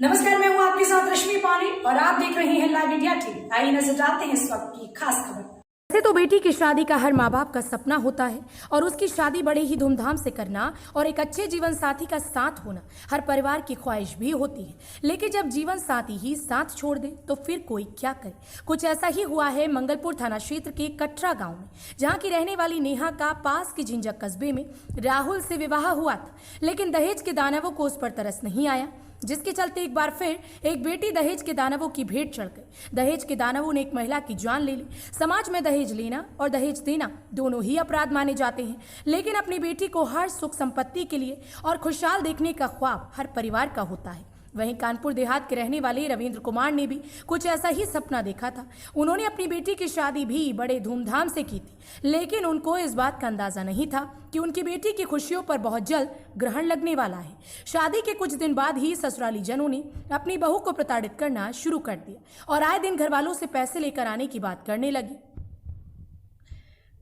नमस्कार, मैं हूं आपके साथ रश्मि पानी और आप देख रहे हैं लाइव इंडिया टीवी। आइए नजर डालते हैं इस वक्त की खास खबर। वैसे तो बेटी की शादी का हर माँ बाप का सपना होता है और उसकी शादी बड़े ही धूमधाम से करना और एक अच्छे जीवन साथी का साथ होना हर परिवार की ख्वाहिश भी होती है। लेकिन जब जीवन साथी ही साथ छोड़ दे तो फिर कोई क्या करे। कुछ ऐसा ही हुआ है मंगलपुर थाना क्षेत्र के कटरा गांव में, जहां की रहने वाली नेहा का पास के झिंझक कस्बे में राहुल से विवाह हुआ था। लेकिन दहेज के दानवों को उस पर तरस नहीं आया, जिसके चलते एक बार फिर एक बेटी दहेज के दानवों की भेंट चढ़ गई। दहेज के दानवों ने एक महिला की जान ले ली। समाज में दहेज लेना और दहेज देना दोनों ही अपराध माने जाते हैं, लेकिन अपनी बेटी को हर सुख संपत्ति के लिए और खुशहाल देखने का ख्वाब हर परिवार का होता है। वहीं कानपुर देहात के रहने वाले रविंद्र कुमार ने भी कुछ ऐसा ही सपना देखा था। उन्होंने अपनी बेटी की शादी भी बड़े धूमधाम से की थी, लेकिन उनको इस बात का अंदाजा नहीं था कि उनकी बेटी की खुशियों पर बहुत जल्द ग्रहण लगने वाला है। शादी के कुछ दिन बाद ही ससुराली जनों ने अपनी बहू को प्रताड़ित करना शुरू कर दिया और आए दिन घर वालों से पैसे लेकर आने की बात करने लगी।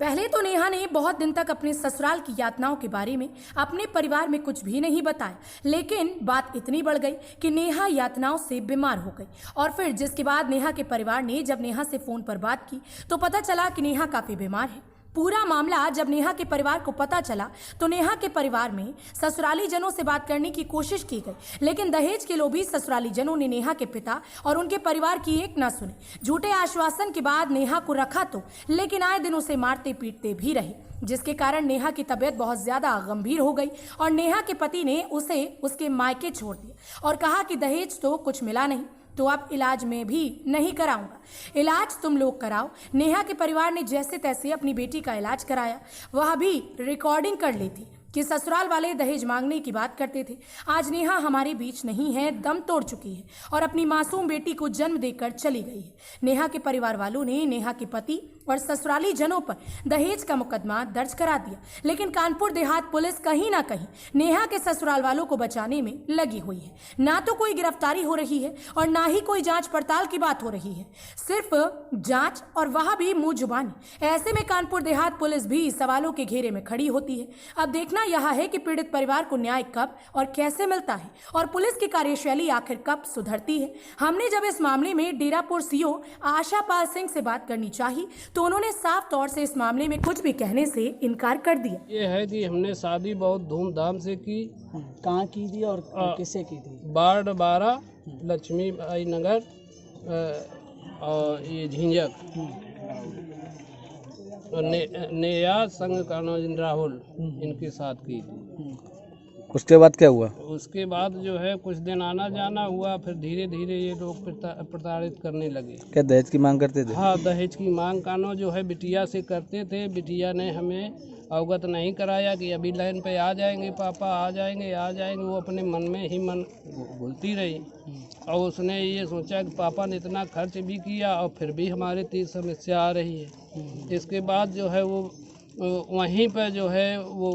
पहले तो नेहा ने बहुत दिन तक अपने ससुराल की यातनाओं के बारे में अपने परिवार में कुछ भी नहीं बताया, लेकिन बात इतनी बढ़ गई कि नेहा यातनाओं से बीमार हो गई। और फिर जिसके बाद नेहा के परिवार ने जब नेहा से फोन पर बात की तो पता चला कि नेहा काफी बीमार है। पूरा मामला जब नेहा के परिवार को पता चला तो नेहा के परिवार में ससुराली जनों से बात करने की कोशिश की गई, लेकिन दहेज के लोभी ससुराली जनों ने नेहा के पिता और उनके परिवार की एक न सुनी। झूठे आश्वासन के बाद नेहा को रखा तो, लेकिन आए दिन उसे मारते पीटते भी रहे, जिसके कारण नेहा की तबीयत बहुत ज्यादा गंभीर हो गई और नेहा के पति ने उसे उसके मायके छोड़ दिया और कहा कि दहेज तो कुछ मिला नहीं तो अब इलाज में भी नहीं कराऊंगा, इलाज तुम लोग कराओ। नेहा के परिवार ने जैसे तैसे अपनी बेटी का इलाज कराया। वह भी रिकॉर्डिंग कर ली थी कि ससुराल वाले दहेज मांगने की बात करते थे। आज नेहा हमारे बीच नहीं है, दम तोड़ चुकी है और अपनी मासूम बेटी को जन्म देकर चली गई है। नेहा के परिवार वालों ने नेहा के पति और ससुराली जनों पर दहेज का मुकदमा दर्ज करा दिया, लेकिन कानपुर देहात पुलिस कहीं ना कहीं नेहा के ससुराल वालों को बचाने में लगी हुई है। ना तो कोई गिरफ्तारी हो रही है और ना ही कोई जांच पड़ताल की बात हो रही है, सिर्फ जांच और वह भी मुंह जुबानी। ऐसे में कानपुर देहात पुलिस भी सवालों के घेरे में खड़ी होती है। अब देखना यह है कि पीड़ित परिवार को न्याय कब और कैसे मिलता है और पुलिस की कार्यशैली आखिर कब सुधरती है। हमने जब इस मामले में डेरापुर सीओ आशा पाल सिंह से बात करनी चाहिए तो उन्होंने साफ तौर से इस मामले में कुछ भी कहने से इनकार कर दिया। ये है कि हमने शादी बहुत धूमधाम से की। कहाँ की थी और किससे की थी? वार्ड 12 लक्ष्मी बाई नगर और ये झिंझक और नेहा संग कानोज राहुल इनके साथ की थी। उसके बाद क्या हुआ? उसके बाद जो है कुछ दिन आना जाना हुआ, फिर धीरे धीरे ये लोग प्रताड़ित करने लगे। क्या दहेज की मांग करते थे? हाँ, दहेज की मांग कानो जो है बिटिया से करते थे। बिटिया ने हमें अवगत नहीं कराया कि अभी लाइन पे आ जाएंगे पापा, आ जाएंगे आ जाएंगे। वो अपने मन में ही मन भूलती रही और उसने ये सोचा कि पापा ने इतना खर्च भी किया और फिर भी हमारे तीस समस्या आ रही है। इसके बाद जो है वो वहीं पर जो है वो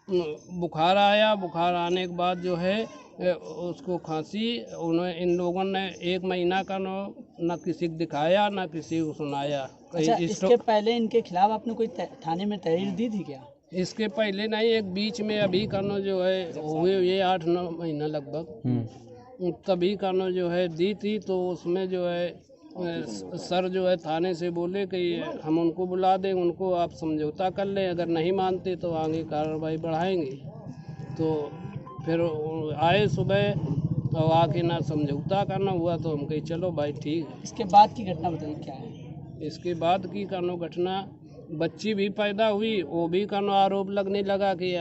बुखार आया। बुखार आने के बाद जो है उसको खांसी। उन्हें इन लोगों ने 1 महीना का न किसी को दिखाया न किसी को सुनाया। अच्छा, इसके पहले इनके खिलाफ आपने कोई थाने में तहरीर दी थी क्या? इसके पहले नहीं, एक बीच में अभी कानो जो है हुए ये 8-9 महीना लगभग तभी कानो जो है दी थी। तो उसमें जो है सर जो है थाने से बोले कि हम उनको बुला दें, उनको आप समझौता कर लें, अगर नहीं मानते तो आगे कार्रवाई बढ़ाएंगे। तो फिर आए सुबह और आके ना समझौता करना हुआ तो हम कही चलो भाई ठीक है। इसके बाद की घटना बताइए क्या है? इसके बाद की कानो घटना, बच्ची भी पैदा हुई, वो भी कानो आरोप लगने लगा कि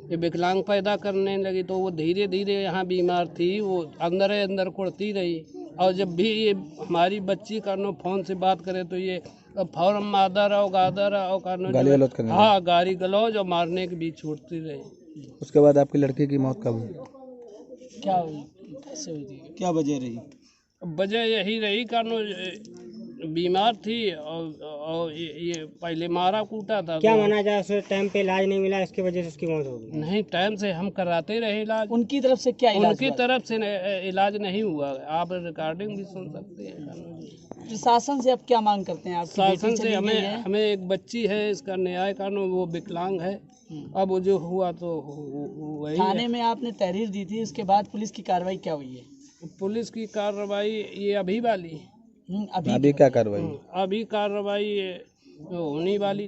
ये विकलांग पैदा करने लगी। तो वो धीरे धीरे यहाँ बीमार थी, वो अंदर कुड़ती रही और जब भी ये हमारी बच्ची कानो फोन से बात करे तो ये फौरन मादर और गादर और कानो हाँ गाली गलौज और मारने के बीच छूटती रही। उसके बाद आपकी लड़की की मौत कब हुई? क्या हुई, कैसे हुई थी, क्या वजह रही? वजह यही रही कानो बीमार थी और ये पहले मारा कूटा था। क्या माना जाए, उसे टाइम पे इलाज नहीं मिला, इसकी वजह से उसकी मौत हो गई? नहीं, टाइम से हम कराते रहे इलाज। उनकी तरफ से क्या इलाज? उनकी तरफ से इलाज नहीं हुआ। आप रिकॉर्डिंग भी सुन सकते हैं। प्रशासन से अब क्या मांग करते हैं आप? शासन से हमें एक बच्ची है, इसका न्याय कानून, वो विकलांग है। अब वो जो हुआ तो वही थाने में आपने तहरीर दी थी, उसके बाद पुलिस की कार्रवाई क्या हुई है? पुलिस की कार्रवाई ये अभी वाली अभी अभी क्या कार्रवाई? अभी कार्रवाई ये होने वाली